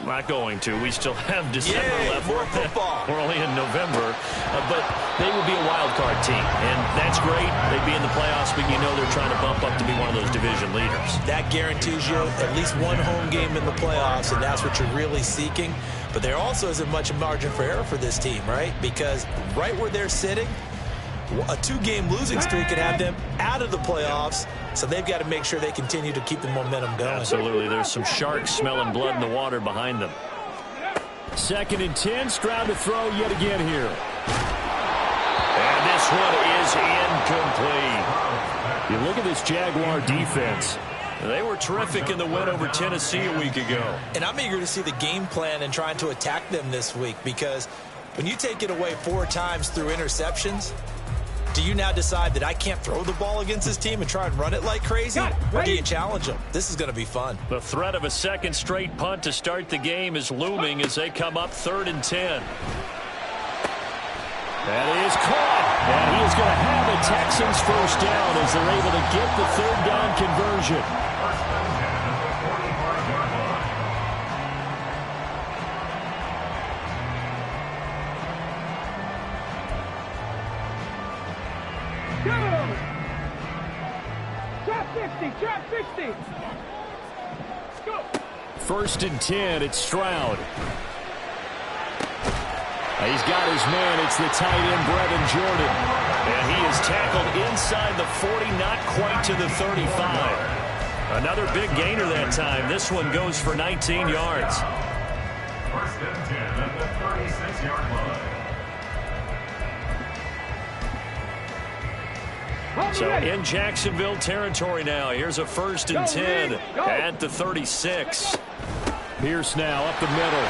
Not going to. We still have December left. More football. We're only in November. But they will be a wild card team. And that's great. They'd be in the playoffs, but you know they're trying to bump up to be one of those division leaders. That guarantees you at least one home game in the playoffs, and that's what you're really seeking. But there also isn't much margin for error for this team, right? Because right where they're sitting, a 2-game losing streak could have them out of the playoffs, so they've got to make sure they continue to keep the momentum going. Absolutely. There's some sharks smelling blood in the water behind them. 2nd and 10. Stroud to throw yet again here. And this one is incomplete. You look at this Jaguar defense. They were terrific in the win over Tennessee a week ago. And I'm eager to see the game plan and trying to attack them this week, because when you take it away 4 times through interceptions, do you now decide that I can't throw the ball against this team and try and run it like crazy? Or do you challenge them? This is going to be fun. The threat of a second straight punt to start the game is looming as they come up 3rd and 10. That is caught. And he is going to have a Texans first down as they're able to get the 3rd down conversion. Trap 60. Go. 1st and 10. It's Stroud. He's got his man. It's the tight end, Brevin Jordan. And he is tackled inside the 40, not quite to the 35. Another big gainer that time. This one goes for 19 yards. 1st and 10 at the 36-yard line. So in Jacksonville territory now. Here's a 1st and 10 at the 36. Pierce now up the middle.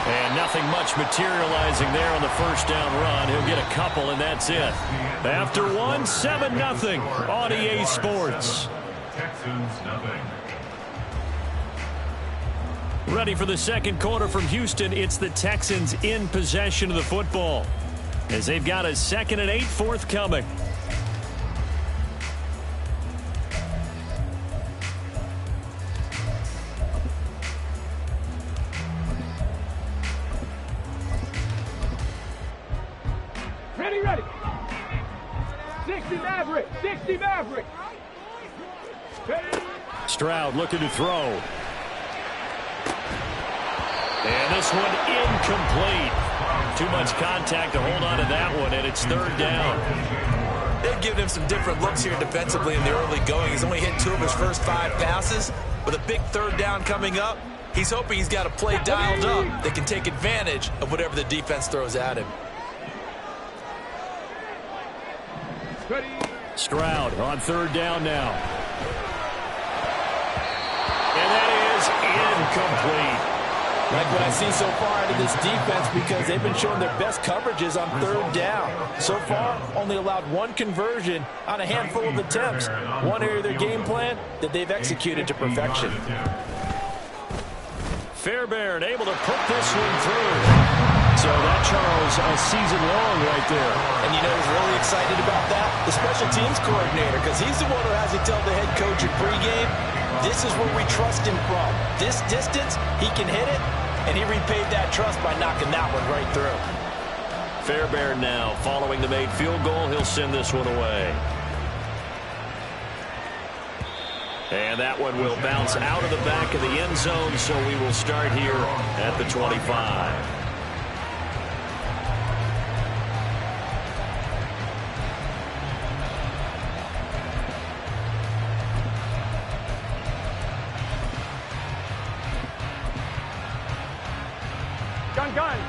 And nothing much materializing there on the first down run. He'll get a couple, and that's it. After one, 7-0 on EA Sports. Texans nothing. Ready for the second quarter from Houston. It's the Texans in possession of the football, as they've got a 2nd and 8 forthcoming. Ready. 60 Maverick. 60 Maverick. Stroud looking to throw. And this one incomplete. Too much contact to hold on to that one, and it's 3rd down. They've given him some different looks here defensively in the early going. He's only hit 2 of his first 5 passes. With a big 3rd down coming up, he's hoping he's got a play dialed up that can take advantage of whatever the defense throws at him. Stroud on 3rd down now. And that is incomplete. Like what I see so far out of this defense, because they've been showing their best coverages on 3rd down. So far, only allowed 1 conversion on a handful of attempts. One area of their game plan that they've executed to perfection. Fairbairn able to put this one through. So that, Charles, a season long right there. And you know who's really excited about that? The special teams coordinator, because he's the one who has to tell the head coach at pregame, this is where we trust him from. This distance, he can hit it, and he repaid that trust by knocking that one right through. Fairbairn now following the made field goal. He'll send this one away. And that one will bounce out of the back of the end zone, so we will start here at the 25.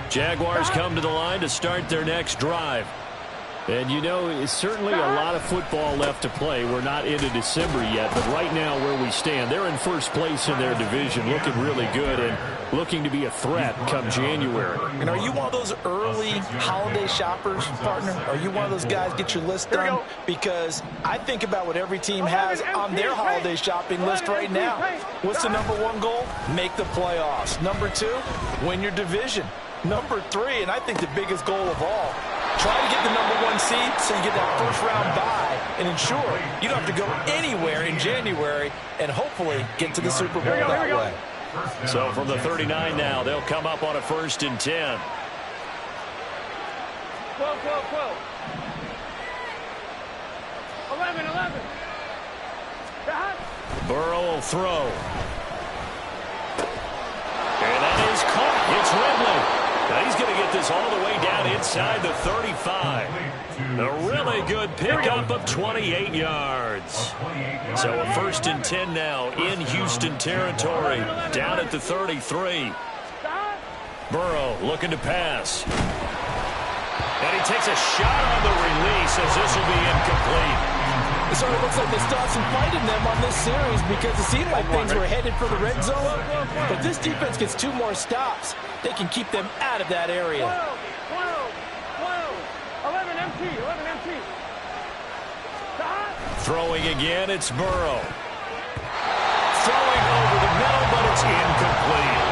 Jaguars come to the line to start their next drive. And, you know, it's certainly a lot of football left to play. We're not into December yet, but right now where we stand, they're in first place in their division, looking really good and looking to be a threat come January. And are you one of those early holiday shoppers, partner? Are you one of those guys get your list done? Because I think about what every team has on their holiday shopping list right now. What's the #1 goal? Make the playoffs. #2, win your division. #3, and I think the biggest goal of all, try to get the #1 seed so you get that first-round bye and ensure you don't have to go anywhere in January and hopefully get to the Super Bowl that way. So from the 39 now, they'll come up on a 1st and 10. 12, 12, 12. 11, 11. Burrow will throw. And that is caught. It's Ridley. Now he's going to get this all the way down inside the 35. A really good pickup of 28 yards. So a 1st and 10 now in Houston territory. Down at the 33. Burrow looking to pass. And he takes a shot on the release as this will be incomplete. It sort of looks like they still have some fight in them on this series because it seemed like things were headed for the red zone. But this defense gets 2 more stops. They can keep them out of that area. 12, 11 MT, 11 MT. Throwing again, it's Burrow. Throwing over the middle, but it's incomplete.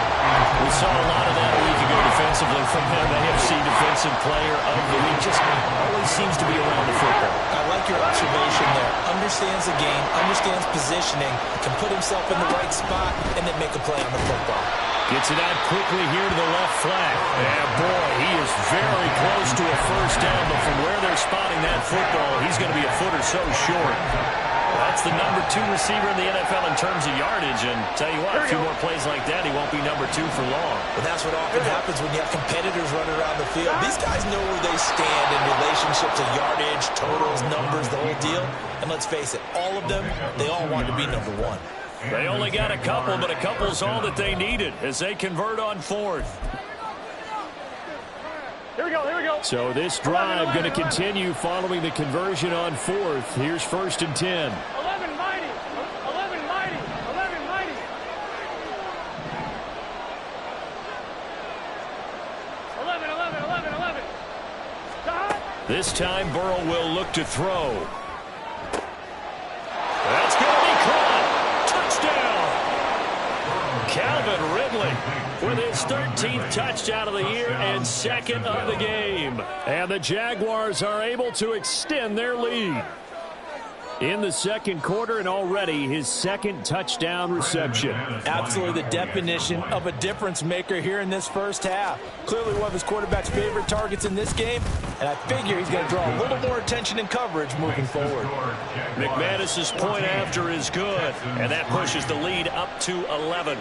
We saw a lot of that a week ago defensively from him. AFC Defensive Player of the Week. Just always seems to be around the football. I like your observation there. Understands the game, understands positioning, can put himself in the right spot, and then make a play on the football. Gets it out quickly here to the left flat. And boy, he is very close to a 1st down, but from where they're spotting that football, he's going to be a foot or so short. That's the number 2 receiver in the NFL in terms of yardage. And tell you what, a few more plays like that, he won't be number 2 for long. But that's what often happens when you have competitors running around the field. These guys know where they stand in relationship to yardage, totals, numbers, the whole deal. And let's face it, all of them, they all want to be number 1. They only got a couple, but a couple's all that they needed as they convert on 4th. Here we go, here we go. So this drive going to continue following the conversion on 4th. Here's 1st and 10. 11 mighty, 11 mighty, 11 mighty. 11, 11, 11, 11. This time Burrow will look to throw. That's going to be caught. Touchdown. Calvin Ridley with his 13th touchdown of the year and 2nd of the game. And the Jaguars are able to extend their lead in the 2nd quarter, and already his 2nd touchdown reception. Absolutely the definition of a difference maker here in this 1st half. Clearly one of his quarterback's favorite targets in this game, and I figure he's going to draw a little more attention and coverage moving forward. McManus's point after is good, and that pushes the lead up to 11.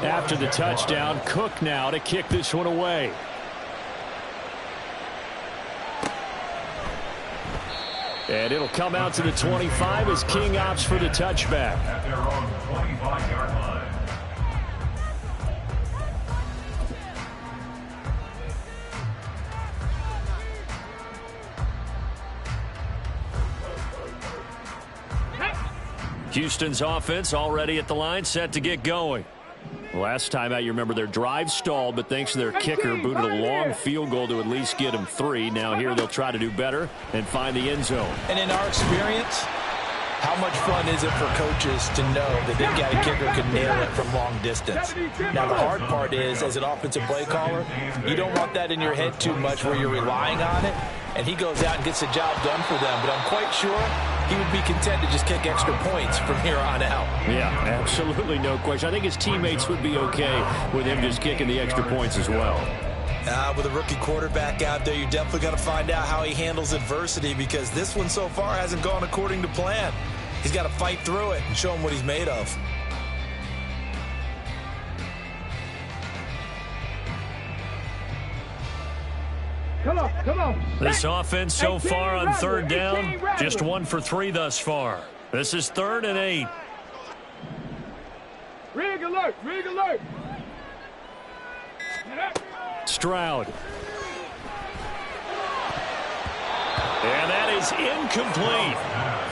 After the touchdown, Cook now to kick this one away. And it'll come out to the 25 as King opts for the touchback. At their own 25-yard line. Houston's offense already at the line, set to get going. Last time out, you remember their drive stalled, but thanks to their kicker, booted a long field goal to at least get them 3. Now here they'll try to do better and find the end zone. And in our experience, how much fun is it for coaches to know that they've got a kicker who can nail it from long distance? Now, the hard part is, as an offensive play caller, you don't want that in your head too much where you're relying on it, and he goes out and gets the job done for them. But I'm quite sure he would be content to just kick extra points from here on out. Yeah, absolutely no question. I think his teammates would be okay with him just kicking the extra points as well. With a rookie quarterback out there, you're definitely going to find out how he handles adversity, because this one so far hasn't gone according to plan. He's got to fight through it and show him what he's made of. Come on, come on. This offense so far on 3rd down, just 1 for 3 thus far. This is 3rd and 8. Rig alert, rig alert. Stroud. And that is incomplete.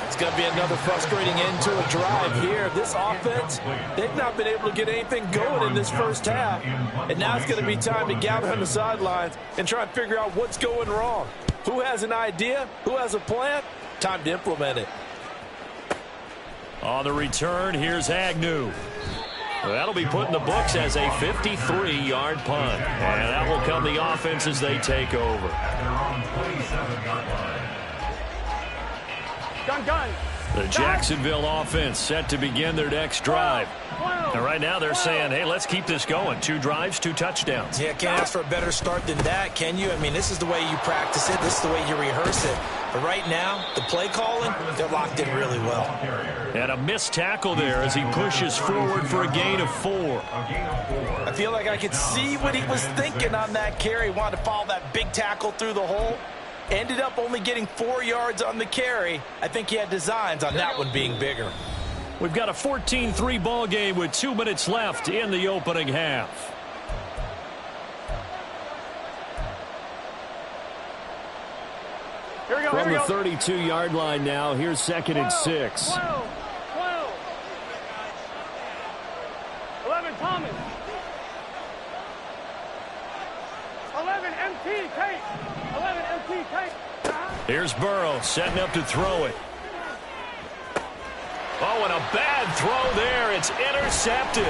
It's going to be another frustrating end to a drive here. This offense, they've not been able to get anything going in this 1st half. And now it's going to be time to gather on the sidelines and try and figure out what's going wrong. Who has an idea? Who has a plan? Time to implement it. On the return, here's Agnew. That'll be put in the books as a 53-yard punt. And that will come the offense as they take over. At their own 27-yard line. I'm done. The Jacksonville offense set to begin their next drive. And right now they're saying, hey, let's keep this going. 2 drives, 2 touchdowns. Yeah, can't ask for a better start than that, can you? I mean, this is the way you practice it. This is the way you rehearse it. But right now, the play calling, they're locked in really well. And a missed tackle there as he pushes forward for a gain of 4. I feel like I could see what he was thinking on that carry. He wanted to follow that big tackle through the hole. Ended up only getting 4 yards on the carry. I think he had designs on that one being bigger. We've got a 14-3 ball game with 2 minutes left in the opening half. Here we go, From here the we go. 32-yard line now, here's 2nd and 6. 12. 11, Thomas. 11, MT, take. 11, MT, take. Here's Burrow setting up to throw it. Oh, and a bad throw there. It's intercepted.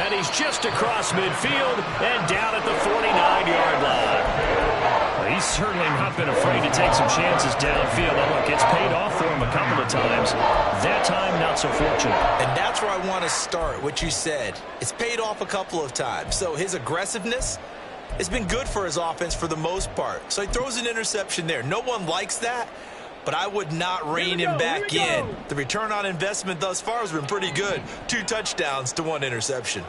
And he's just across midfield and down at the 49-yard line. Well, he's certainly not been afraid to take some chances downfield. And look, it's paid off for him a couple of times. That time, not so fortunate. And that's where I want to start, what you said. It's paid off a couple of times. So his aggressiveness has been good for his offense for the most part. So he throws an interception there. No one likes that, but I would not rein him back in. The return on investment thus far has been pretty good. 2 touchdowns to 1 interception.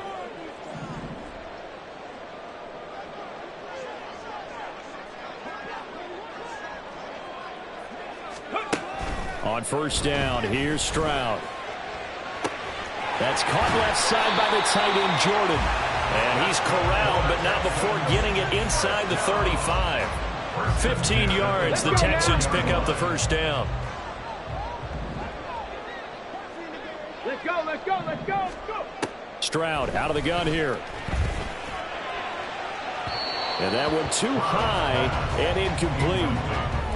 On first down, here's Stroud. That's caught left side by the tight end, Jordan. And he's corralled, but not before getting it inside the 35. 15 yards, the Texans pick up the first down. Let's go, let's go, let's go, go. Stroud out of the gun here. And that one too high and incomplete.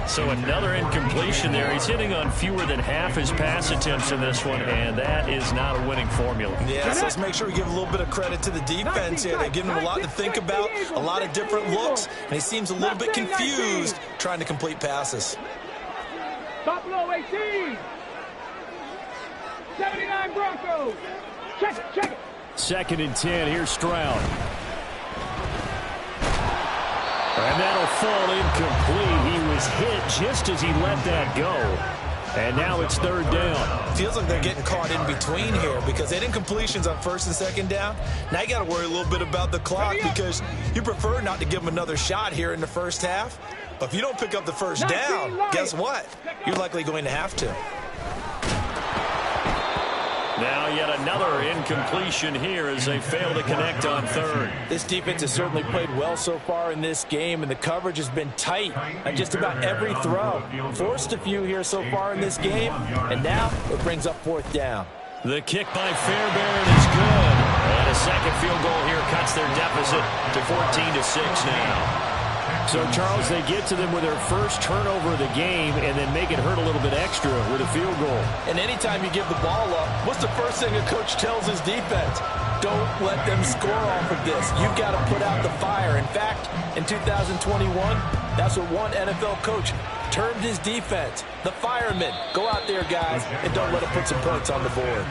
So another incompletion there. He's hitting on fewer than half his pass attempts in this one, and that is not a winning formula. Yeah, so let's make sure we give a little bit of credit to the defense here. They're giving him a lot to think about, a lot of different looks, and he seems a little bit confused trying to complete passes. Top low 18. 79 Broncos. Check it, check it. 2nd and 10, here's Stroud. And that'll fall incomplete. He was hit just as he let that go. And now it's 3rd down. Feels like they're getting caught in between here because they had incompletions on 1st and 2nd down. Now you got to worry a little bit about the clock because you prefer not to give them another shot here in the first half. But if you don't pick up the first down, guess what? You're likely going to have to. Now yet another incompletion here as they fail to connect on 3rd. This defense has certainly played well so far in this game, and the coverage has been tight on just about every throw. Forced a few here so far in this game, and now it brings up 4th down. The kick by Fairbairn is good. And a second field goal here cuts their deficit to 14-6 now. So, Charles, they get to them with their first turnover of the game and then make it hurt a little bit extra with a field goal. And anytime you give the ball up, what's the first thing a coach tells his defense? Don't let them score off of this. You've got to put out the fire. In fact, in 2021, that's what one NFL coach termed his defense. The firemen. Go out there, guys, and don't let them put some points on the board.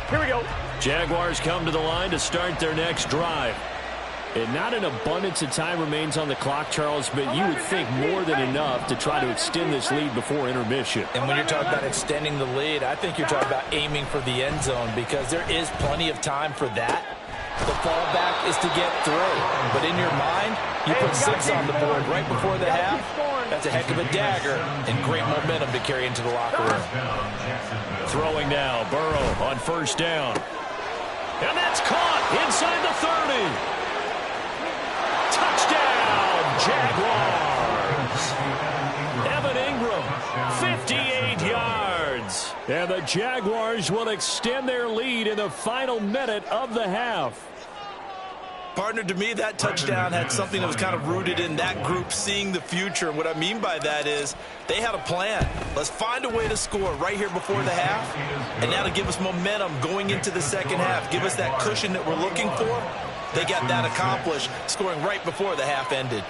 Here we go. Jaguars come to the line to start their next drive. And not an abundance of time remains on the clock, Charles, but you would think more than enough to try to extend this lead before intermission. And when you're talking about extending the lead, I think you're talking about aiming for the end zone because there is plenty of time for that. The fallback is to get through. But in your mind, you put 6 on the board right before the half. That's a heck of a dagger and great momentum to carry into the locker room. Throwing now, Burrow on first down. And that's caught inside the 30. Touchdown, Jaguars. Evan Ingram, 58 yards. And the Jaguars will extend their lead in the final minute of the half. Partner, to me, that touchdown had something that was kind of rooted in that group seeing the future. What I mean by that is they had a plan. Let's find a way to score right here before the half, and that'll give us momentum going into the second half. Give us that cushion that we're looking for. They got that accomplished, scoring right before the half ended.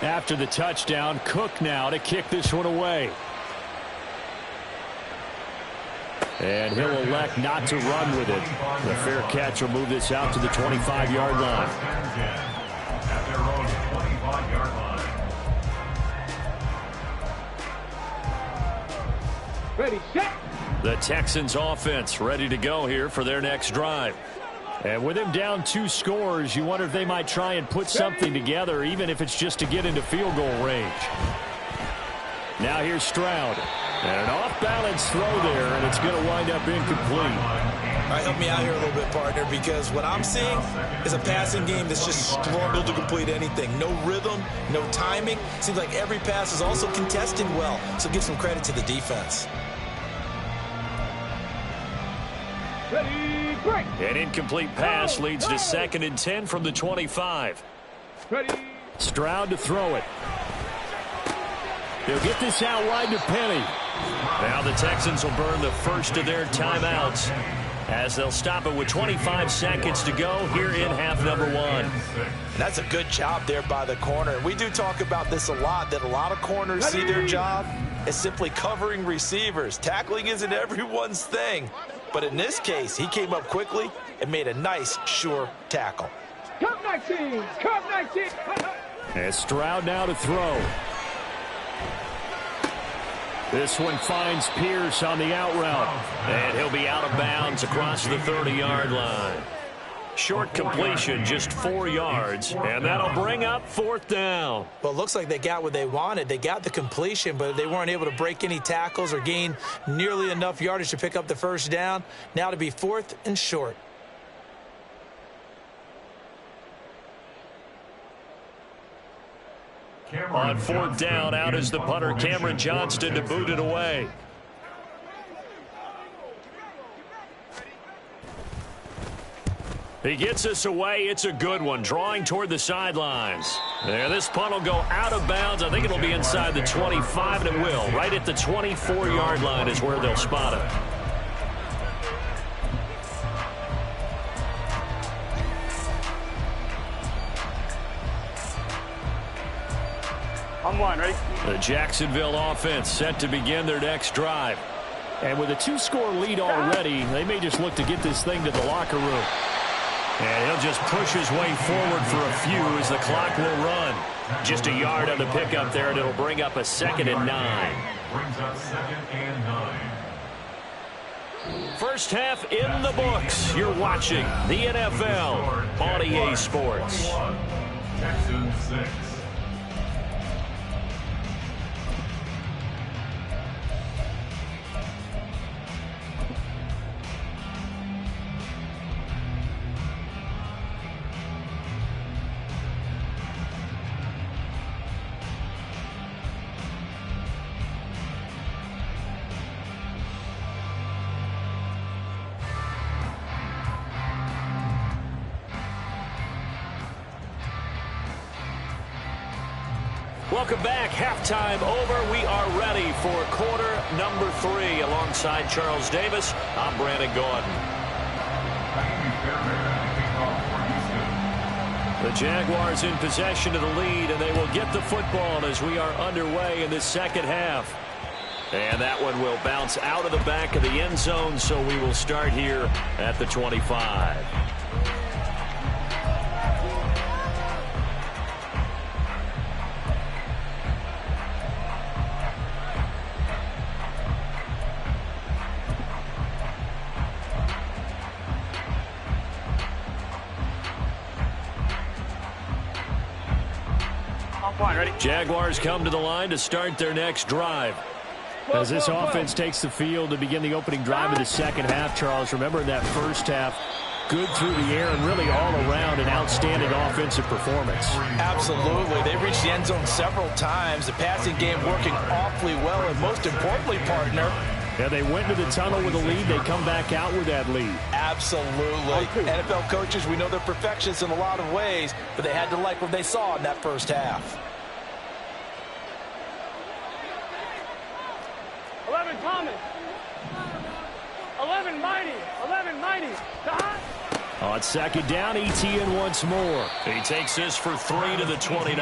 After the touchdown, Cook now to kick this one away. And he'll elect not to run with it. The fair catch will move this out to the 25-yard line. At their own 25-yard line. Ready, set. The Texans offense ready to go here for their next drive. And with him down 2 scores, you wonder if they might try and put something together, even if it's just to get into field goal range. Now here's Stroud. And an off-balance throw there, and it's going to wind up incomplete. All right, help me out here a little bit, partner, because what I'm seeing is a passing game that's just struggled to complete anything. No rhythm, no timing. Seems like every pass is also contested well, so give some credit to the defense. Ready, break. An incomplete pass leads to 2nd and 10 from the 25. Ready. Stroud to throw it. They'll get this out wide to Penny. Now the Texans will burn the first of their timeouts as they'll stop it with 25 seconds to go here in half number 1. And that's a good job there by the corner. We do talk about this a lot, that a lot of corners see their job as simply covering receivers. Tackling isn't everyone's thing. But in this case, he came up quickly and made a nice, sure tackle. Come 19. Come 19. And Stroud now to throw. This one finds Pierce on the out route. And he'll be out of bounds across the 30-yard line. Short completion, just 4 yards. And that'll bring up 4th down. Well, it looks like they got what they wanted. They got the completion, but they weren't able to break any tackles or gain nearly enough yardage to pick up the first down. Now to be 4th and short. On 4th down, out is the punter, Cameron Johnston, to boot it away. He gets us away. It's a good one, drawing toward the sidelines. There, this punt will go out of bounds. I think it'll be inside the 25, and it will. Right at the 24-yard line is where they'll spot it. On 1, ready? The Jacksonville offense set to begin their next drive. And with a 2-score lead already, they may just look to get this thing to the locker room. And he'll just push his way forward for a few as the clock will run. Just a yard on the pickup there, and it'll bring up a 2nd and 9. Brings up 2nd and 9. First half in the books. You're watching the NFL on EA Sports. Texans 6. Welcome back. Halftime over. We are ready for quarter number 3. Alongside Charles Davis, I'm Brandon Gordon. The Jaguars in possession of the lead, and they will get the football as we are underway in this second half. And that one will bounce out of the back of the end zone, so we will start here at the 25. Jaguars come to the line to start their next drive. As this offense takes the field to begin the opening drive of the second half, Charles, remember in that first half, good through the air and really all around an outstanding offensive performance. Absolutely. They reached the end zone several times. The passing game working awfully well, and most importantly, partner, Yeah, they went to the tunnel with a lead. They come back out with that lead. Absolutely. NFL coaches, we know they're perfectionists in a lot of ways, but they had to like what they saw in that first half. 11 Thomas. 11 Mighty. 11 Mighty. On second down, ETN once more. He takes this for 3 to the 29.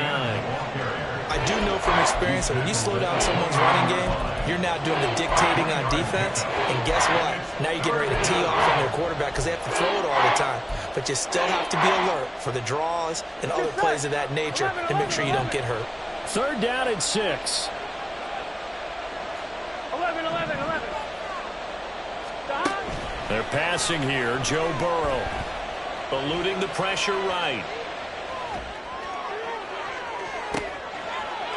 I do know from experience that when you slow down someone's running game, you're now doing the dictating on defense. And guess what? Now you're getting ready to tee off on their quarterback because they have to throw it all the time. But you still have to be alert for the draws and other plays of that nature to make sure you don't get hurt. Third down and 6. 11, 11, 11. They're passing here. Joe Burrow eluding the pressure right.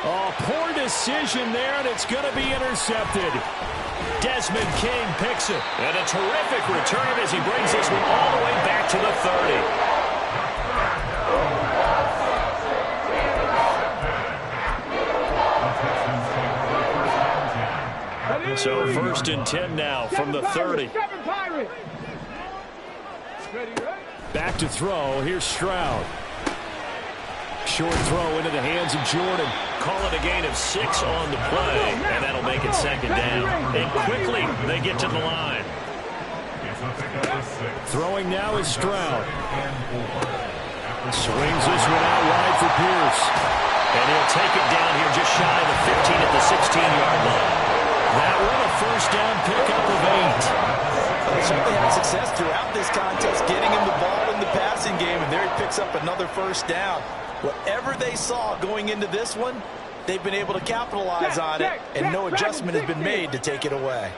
Oh, poor decision there, and it's going to be intercepted. Desmond King picks it. And a terrific return as he brings this one all the way back to the 30. So first and 10 now from the 30. Back to throw. Here's Stroud. Short throw into the hands of Jordan. Call it a gain of 6 on the play, and that'll make it second down. And quickly, they get to the line. Throwing now is Stroud. Swings this one out wide for Pierce. And he'll take it down here just shy of the 15 at the 16-yard line. That one a first down pickup of 8. They certainly had success throughout this contest, getting him the ball in the passing game, and there he picks up another first down. Whatever they saw going into this one, they've been able to capitalize on it, and no adjustment has been made to take it away.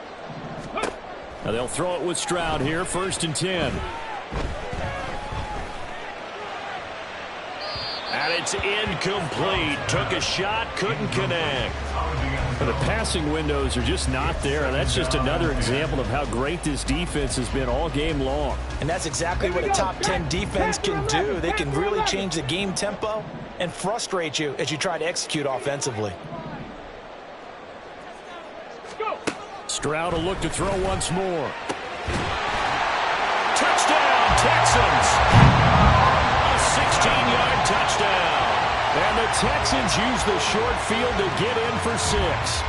Now they'll throw it with Stroud here, first and 10. And it's incomplete. Took a shot, couldn't connect. The passing windows are just not there, and that's just another example of how great this defense has been all game long. And that's exactly what a top 10 defense can do. They can really change the game tempo and frustrate you as you try to execute offensively. Stroud will look to throw once more. Touchdown, Texans! A 16-yard touchdown. And the Texans use the short field to get in for 6.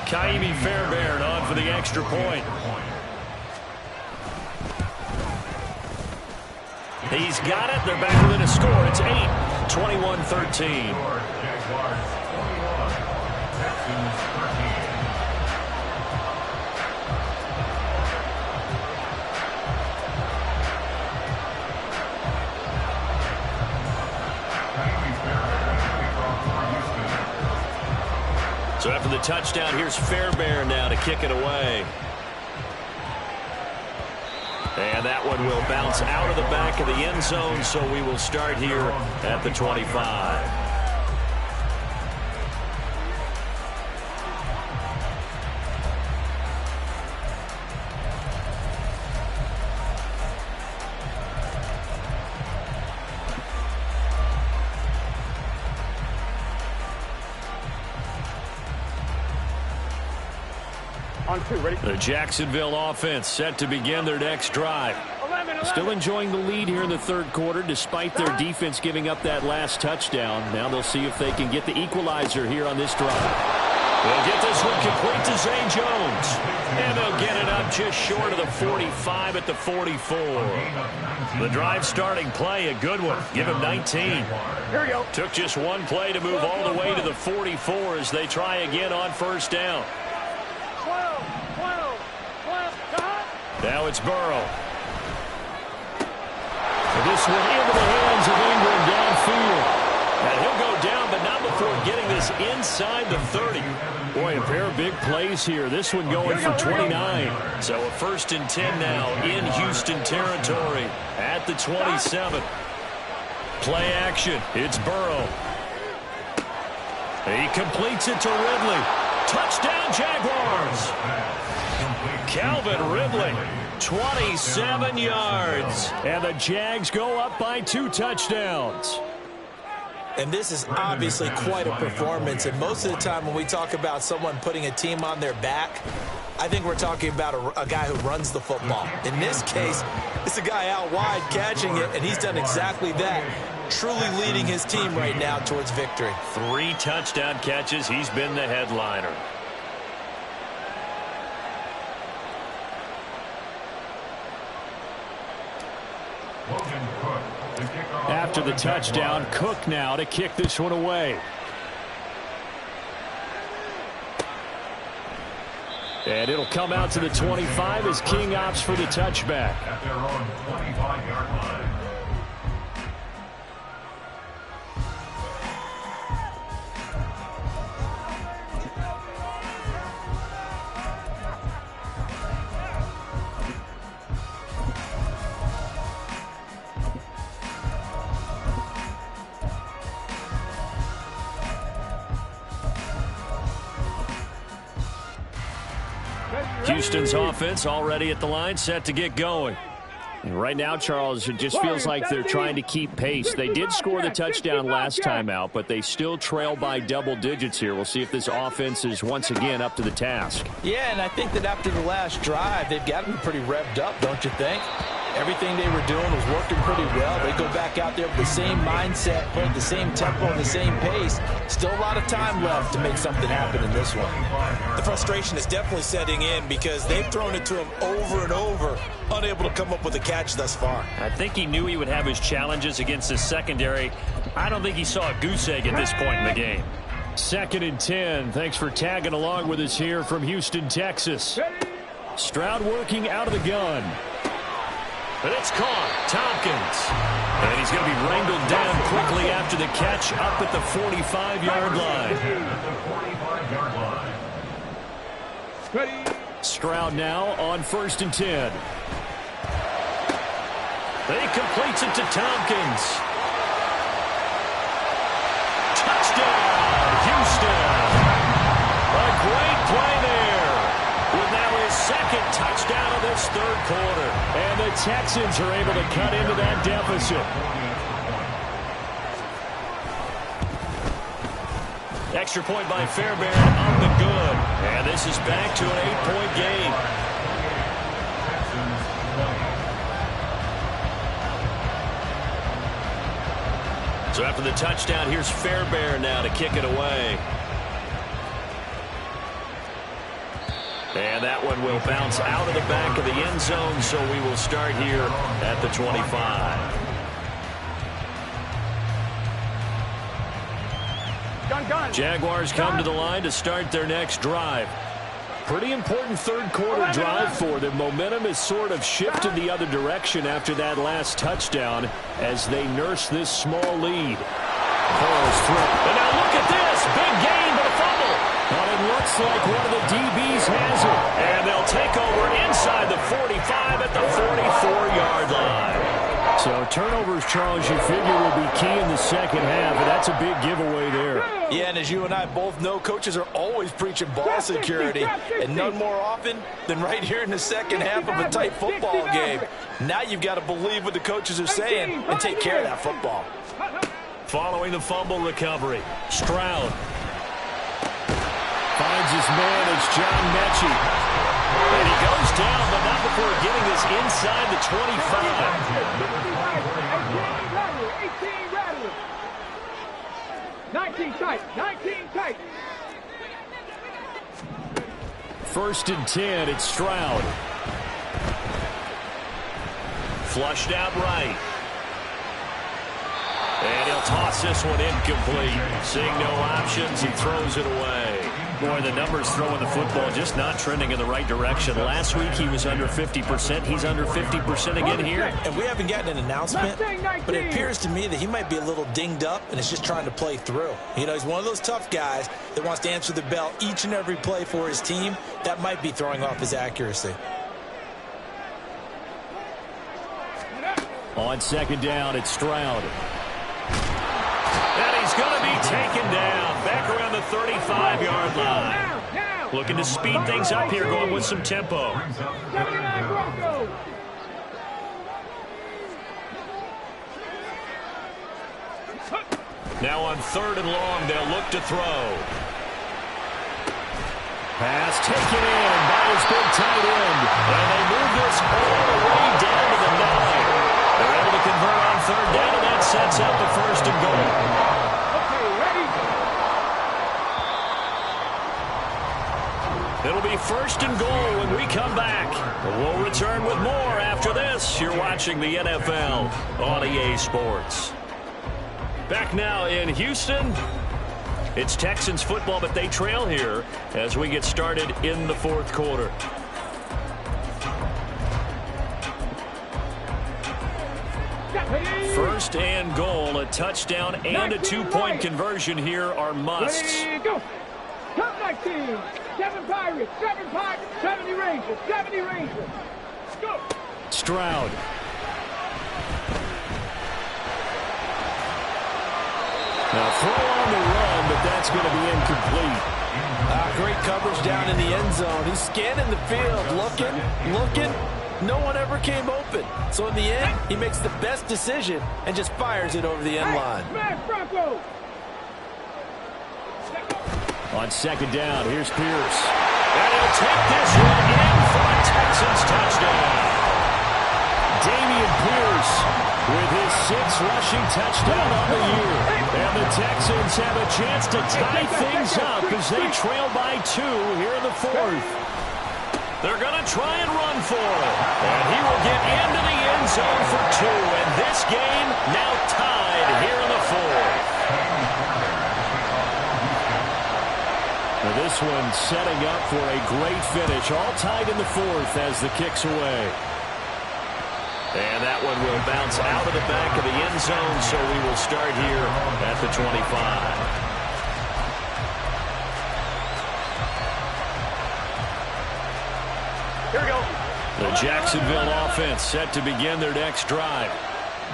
Kaimi Fairbairn on for the extra point. He's got it. They're back within a score. It's 8, 21-13. So after the touchdown, here's Fairbairn now to kick it away. And that one will bounce out of the back of the end zone, so we will start here at the 25. On 2, ready? The Jacksonville offense set to begin their next drive. 11. Still enjoying the lead here in the third quarter despite their defense giving up that last touchdown. Now they'll see if they can get the equalizer here on this drive. They'll get this one complete to Zay Jones. And they'll get it up just short of the 45 at the 44. The drive starting play, a good one. Give him 19. Here we go. Took just one play to move all the way to the 44 as they try again on first down. 12. Now it's Burrow. This one into the hands of Ingram downfield. And he'll go down, but not before getting this inside the 30. Boy, a pair of big plays here. This one going for 29. So a first and 10 now in Houston territory at the 27. Play action. It's Burrow. He completes it to Ridley. Touchdown, Jaguars. Calvin Ridley, 27 yards. And the Jags go up by 2 touchdowns. And this is obviously quite a performance. And most of the time when we talk about someone putting a team on their back, I think we're talking about a guy who runs the football. In this case, it's a guy out wide catching it, and he's done exactly that, truly leading his team right now towards victory. 3 touchdown catches. He's been the headliner. After the touchdown, Cook now to kick this one away. And it'll come out to the 25 as King opts for the touchback. At their own 25-yard line. Houston's offense already at the line, set to get going. And right now, Charles, it just feels like they're trying to keep pace. They did score the touchdown last time out, but they still trail by double digits here. We'll see if this offense is once again up to the task. Yeah, and I think that after the last drive, they've got to be pretty revved up, don't you think? Everything they were doing was working pretty well. They go back out there with the same mindset, playing the same tempo and the same pace. Still a lot of time left to make something happen in this one. The frustration is definitely setting in because they've thrown it to him over and over, unable to come up with a catch thus far. I think he knew he would have his challenges against his secondary. I don't think he saw a goose egg at this point in the game. 2nd and 10. Thanks for tagging along with us here from Houston, Texas. Stroud working out of the gun. But it's caught. Tompkins. And he's going to be wrangled down quickly after the catch up at the 45-yard line. Stroud now on 1st and 10. He completes it to Tompkins. Touchdown, Houston. A great play there. With now his 2nd touchdown of this 3rd quarter. And the Texans are able to cut into that deficit. Extra point by Fairbairn, up and good. And this is back to an 8-point game. So after the touchdown, here's Fairbairn now to kick it away. And that one will bounce out of the back of the end zone, so we will start here at the 25. Jaguars come to the line to start their next drive. Pretty important 3rd quarter drive for them. Momentum has sort of shifted the other direction after that last touchdown as they nurse this small lead. Burrow's through. And now look at this. Big gain, but a fumble. But it looks like one of the DBs has it. And they'll take over inside the 45 at the 44-yard line. So turnovers, Charles, you figure will be key in the 2nd half, and that's a big giveaway there. Yeah, and as you and I both know, coaches are always preaching ball security, and none more often than right here in the 2nd half of a tight football game. Now you've got to believe what the coaches are saying and take care of that football. Following the fumble recovery, Stroud finds his man. It's John Mechie. And he goes down, but not before getting this inside the 25. 18 rattle. 19 tight. 19 tight. 1st and 10, it's Stroud. Flushed out right. And he'll toss this one incomplete. Seeing no options, he throws it away. Boy, the numbers throwing the football just not trending in the right direction. Last week he was under 50%. He's under 50% again here. And we haven't gotten an announcement, but it appears to me that he might be a little dinged up and is just trying to play through. You know, he's one of those tough guys that wants to answer the bell each and every play for his team. That might be throwing off his accuracy. On 2nd down, it's Stroud. And he's going to be taken down. Back around the 35-yard line. Looking to speed things up here, going with some tempo. Now on 3rd and long, they'll look to throw. Pass taken in by his big tight end. And they move this all the way down to the 9. They're able to convert on 3rd down, and that sets up the 1st and goal. It'll be 1st and goal when we come back. We'll return with more after this. You're watching the NFL on EA Sports. Back now in Houston. It's Texans football, but they trail here as we get started in the 4th quarter. First and goal, a touchdown and a 2-point conversion here are musts. Go. Come back team. 7 Pirates, 70 Rangers, 70 Rangers. Go. Stroud. Now throw on the run, but that's going to be incomplete. Great coverage down in the end zone. He's scanning the field, looking. No one ever came open. So in the end, he makes the best decision and just fires it over the end line. On 2nd down, here's Pierce. And he'll take this one in for a Texans touchdown. Damian Pierce with his 6th rushing touchdown on the year. And the Texans have a chance to tie things up as they trail by 2 here in the 4th. They're going to try and run for it. And he will get into the end zone for 2. And this game now tied here in the 4th. Now this one setting up for a great finish. All tied in the 4th as the kick's away. And that one will bounce out of the back of the end zone, so we will start here at the 25. Here we go. The Jacksonville offense set to begin their next drive.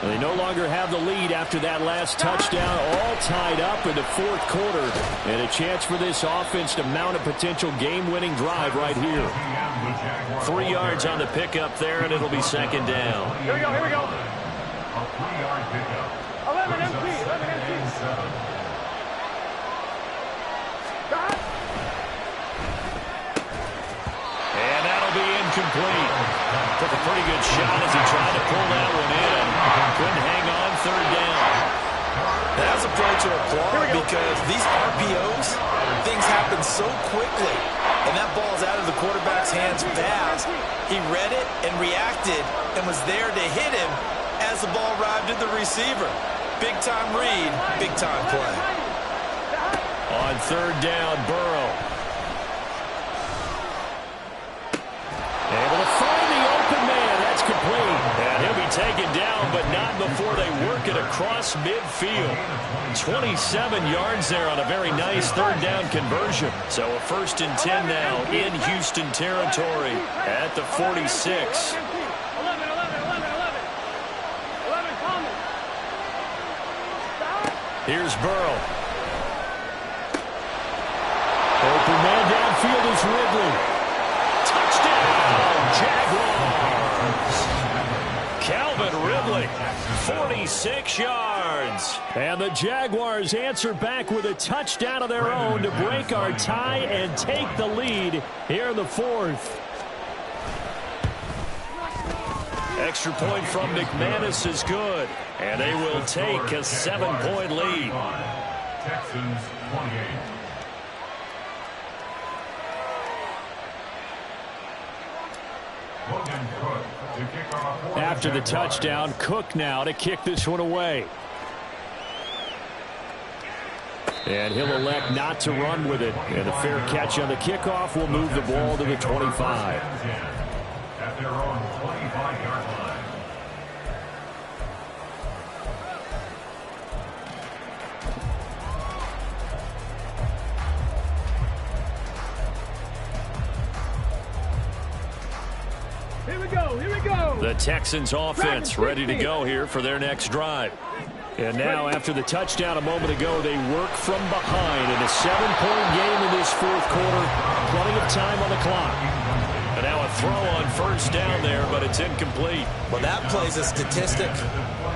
They no longer have the lead after that last touchdown, all tied up in the 4th quarter. And a chance for this offense to mount a potential game-winning drive right here. 3 yards on the pickup there, and it'll be 2nd down. Here we go. A 3-yard pickup. 11 MT. And that'll be incomplete. Took a pretty good shot as he tried to pull that one in. Couldn't hang on 3rd down. That's a play to applaud because these RPOs, things happen so quickly. And that ball's out of the quarterback's hands fast. He read it and reacted and was there to hit him as the ball arrived at the receiver. Big-time read, big-time play. On 3rd down, Burrow. Able to find the open man. That's complete. And he'll be taken down, but not before they work it across midfield. 27 yards there on a very nice 3rd down conversion. So a 1st and 10 now in Houston territory at the 46. 11 coming. Here's Burrow. Open man downfield is Ridley. Touchdown, Jaguars. Calvin Ridley, 46 yards. And the Jaguars answer back with a touchdown of their own to break our tie and take the lead here in the 4th. Extra point from McManus is good. And they will take a 7-point lead. Texans 28. After the touchdown, Cook now to kick this one away. And he'll elect not to run with it. And a fair catch on the kickoff will move the ball to the 25. At their own 25-yard line. Here we go. The Texans offense ready to go here for their next drive. And now, after the touchdown a moment ago, they work from behind in a 7-point game in this fourth quarter. Plenty of time on the clock. And now a throw on first down there, but it's incomplete. Well, that plays a statistic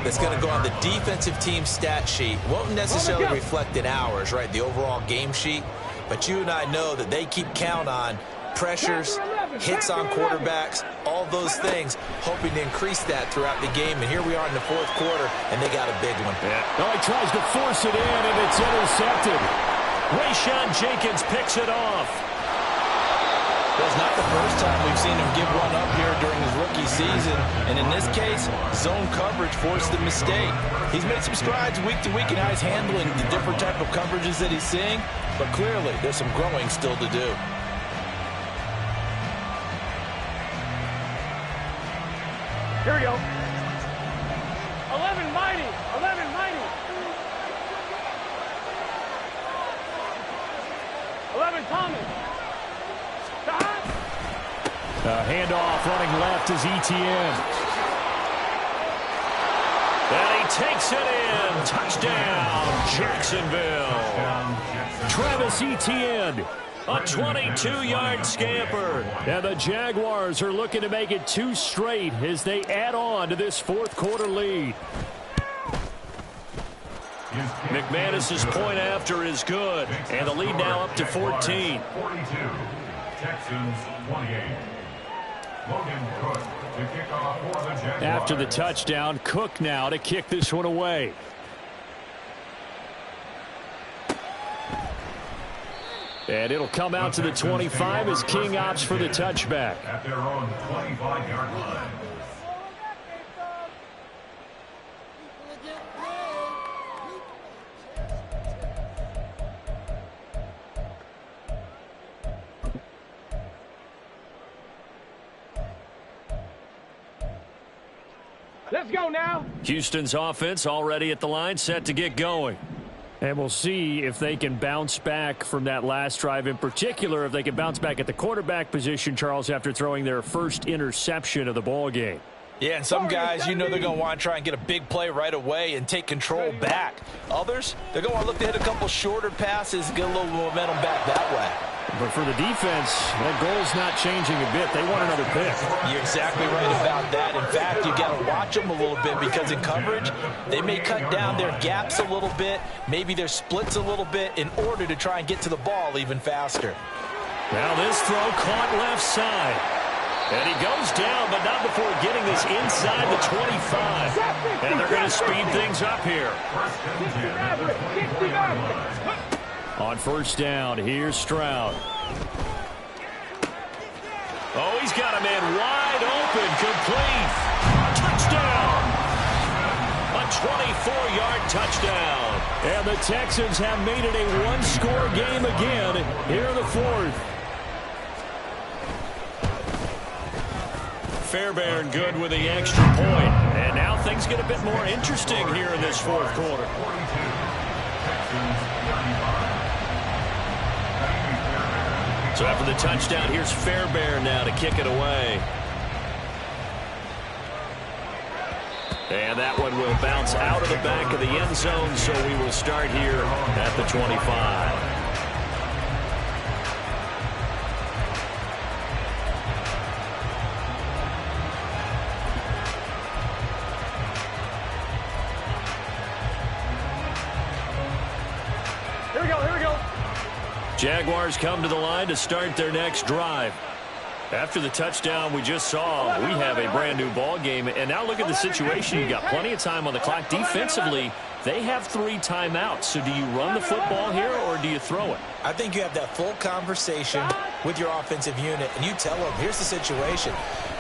that's going to go on the defensive team stat sheet. Won't necessarily reflect in ours, right, the overall game sheet. But you and I know that they keep count on pressures, hits on quarterbacks, all those things, hoping to increase that throughout the game. And here we are in the fourth quarter, and they got a big one. Yeah. Oh, he tries to force it in, and it's intercepted. Rayshawn Jenkins picks it off. Well, it's not the first time we've seen him give one up here during his rookie season. And in this case, zone coverage forced the mistake. He's made some strides week to week in how he's handling the different type of coverages that he's seeing. But clearly, there's some growing still to do. Here we go. 11 mighty. 11 mighty. 11 Thomas. Handoff running left is Etienne. And he takes it in. Touchdown, Jacksonville. Travis Etienne. A 22-yard scamper. And the Jaguars are looking to make it 2 straight as they add on to this fourth quarter lead. McManus's point after is good. And the lead now up to 14. 42. Texans 28. Logan Cook to kick off for the Jaguars. After the touchdown, Cook now to kick this one away. And it'll come out to the 25 as King opts for the touchback. At their own 25-yard line. Let's go now. Houston's offense already at the line, set to get going. And we'll see if they can bounce back from that last drive, in particular if they can bounce back at the quarterback position, Charles, after throwing their first interception of the ball game. Yeah, and some guys, you know, they're going to want to try and get a big play right away and take control back. Others, they're going to want to look to hit a couple shorter passes, get a little momentum back that way. But for the defense, that goal's not changing a bit. They want another pick. You're exactly right about that. In fact, you got to watch them a little bit because in coverage, they may cut down their gaps a little bit, maybe their splits a little bit in order to try and get to the ball even faster. Now this throw caught left side. And he goes down, but not before getting this inside the 25. And they're going to speed things up here. On first down, here's Stroud. Oh, he's got a man wide open, complete. Touchdown! A 24-yard touchdown. And the Texans have made it a one-score game again here in the fourth. Fairbairn good with the extra point. And now things get a bit more interesting here in this fourth quarter. So after the touchdown, here's Fairbairn now to kick it away. And that one will bounce out of the back of the end zone, so we will start here at the 25. Jaguars come to the line to start their next drive. After the touchdown we just saw, we have a brand new ball game. And now look at the situation. You've got plenty of time on the clock. Defensively, they have 3 timeouts. So do you run the football here or do you throw it? I think you have that full conversation with your offensive unit, and you tell them, here's the situation.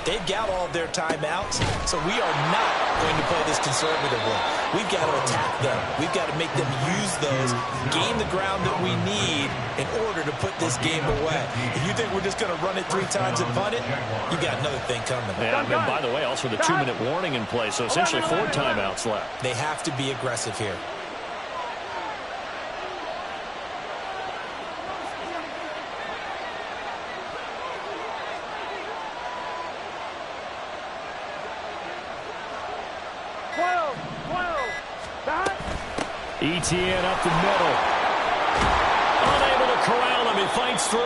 They've got all of their timeouts, so we are not going to play this conservatively. We've got to attack them. We've got to make them use those, gain the ground that we need in order to put this game away. If you think we're just going to run it 3 times and punt it, you got another thing coming. Yeah, and by the way, also the 2-minute warning in play, so essentially 4 timeouts left. They have to be aggressive here. Behind ETN up the middle. Unable to corral him. He fights through.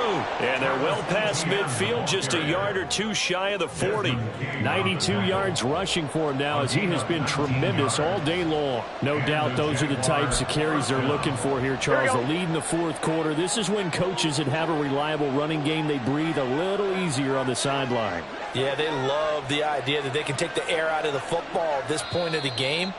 And they're well past midfield, just a yard or two shy of the 40. 92 yards rushing for him now as he has been tremendous all day long. No doubt those are the types of carries they're looking for here, Charles. The lead in the fourth quarter. This is when coaches that have a reliable running game, they breathe a little easier on the sideline. Yeah, they love the idea that they can take the air out of the football at this point of the game.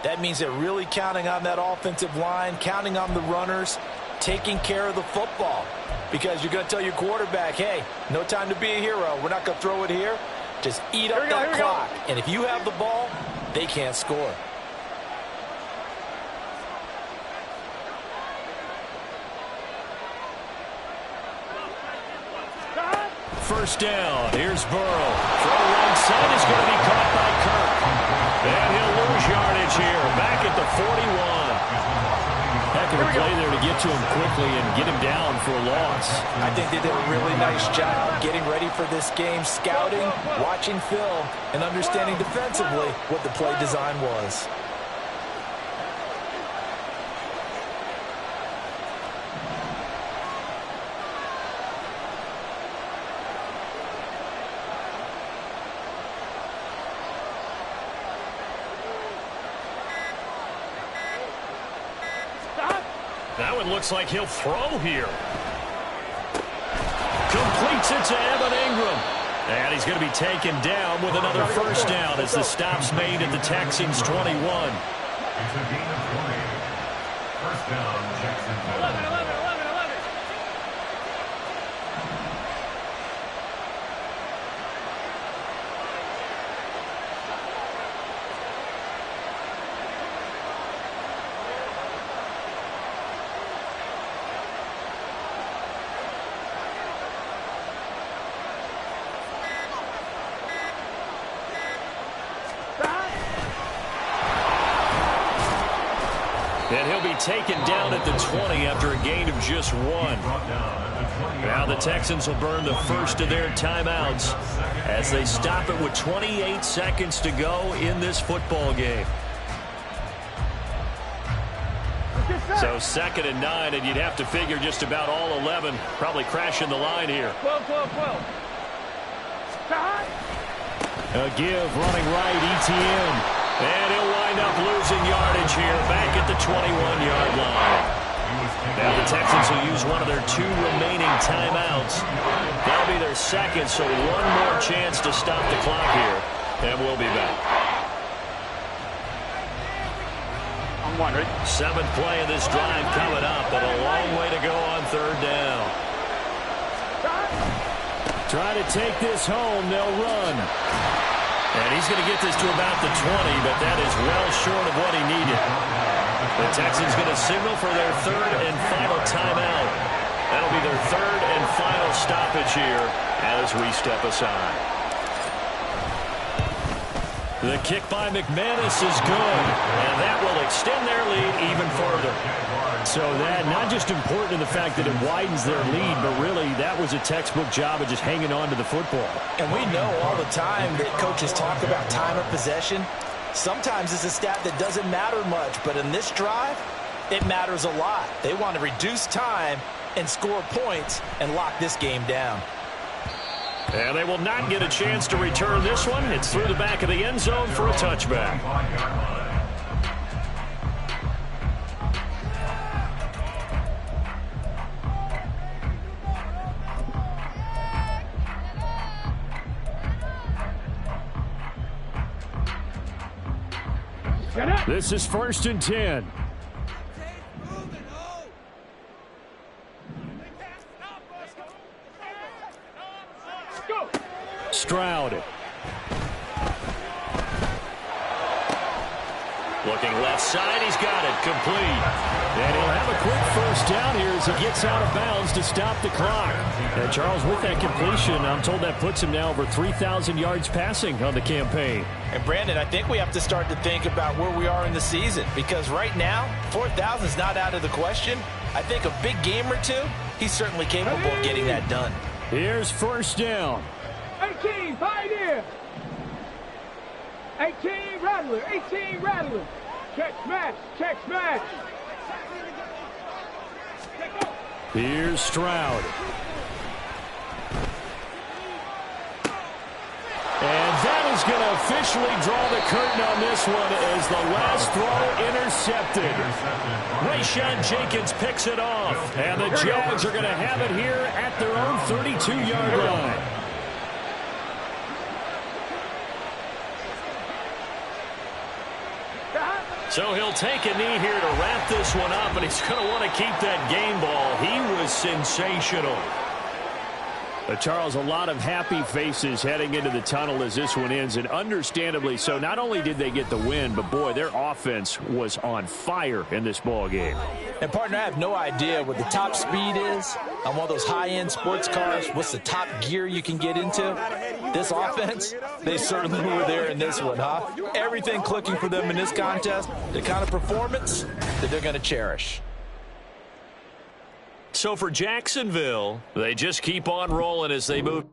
That means they're really counting on that offensive line, counting on the runners, taking care of the football. Because you're going to tell your quarterback, hey, no time to be a hero. We're not going to throw it here. Just eat up that clock. And if you have the ball, they can't score. First down. Here's Burrow. Throw right side is going to be caught by Kirk. And he'll lose yardage here. Back at the 41. Heck of a play there to get to him quickly and get him down for a loss. I think they did a really nice job getting ready for this game, scouting, watching film, and understanding defensively what the play design was. That one looks like he'll throw here. Completes it to Evan Ingram. And he's going to be taken down with another first down as the stop's made at the Texans' 21. It's a gain of 20. First down, Jacksonville. 11. And he'll be taken down at the 20 after a gain of just one. Now the Texans will burn the first of their timeouts as they stop it with 28 seconds to go in this football game. So 2nd and 9, and you'd have to figure just about all 11 probably crashing the line here. 12. A give running right, ETN. And he'll wind up losing yardage here back at the 21-yard line. Now the Texans will use one of their 2 remaining timeouts. That'll be their second, so one more chance to stop the clock here. And we'll be back. I'm wondering. 7th play of this drive coming up, but a long way to go on 3rd down. Try to take this home. They'll run. And he's going to get this to about the 20, but that is well short of what he needed. The Texans going to signal for their 3rd and final timeout. That'll be their 3rd and final stoppage here as we step aside. The kick by McManus is good, and that will extend their lead even further. So that not just important in the fact that it widens their lead, but really that was a textbook job of just hanging on to the football. And we know all the time that coaches talk about time of possession. Sometimes it's a stat that doesn't matter much, but in this drive, it matters a lot. They want to reduce time and score points and lock this game down. And they will not get a chance to return this one. It's through the back of the end zone for a touchback. This is 1st and 10. Stroud. Looking left side, he's got it, complete. And he'll have a quick first down here as he gets out of bounds to stop the clock. And Charles, with that completion, I'm told that puts him now over 3,000 yards passing on the campaign. And Brandon, I think we have to start to think about where we are in the season, because right now, 4,000 is not out of the question. I think a big game or two, he's certainly capable of getting that done. Here's first down. 18, Pioneer. 18, Rattler. 18, Rattler. Check smash. Here's Stroud. And that is going to officially draw the curtain on this one as the last throw intercepted. Rayshawn Jenkins picks it off. And the Jags are going to have it here at their own 32-yard line. So he'll take a knee here to wrap this one up, and he's going to want to keep that game ball. He was sensational. Charles, a lot of happy faces heading into the tunnel as this one ends, and understandably so. Not only did they get the win, but, boy, their offense was on fire in this ball game. And, partner, I have no idea what the top speed is on one of those high-end sports cars. What's the top gear you can get into? This offense, they certainly were there in this one, huh? Everything clicking for them in this contest, the kind of performance that they're going to cherish. So for Jacksonville, they just keep on rolling as they move.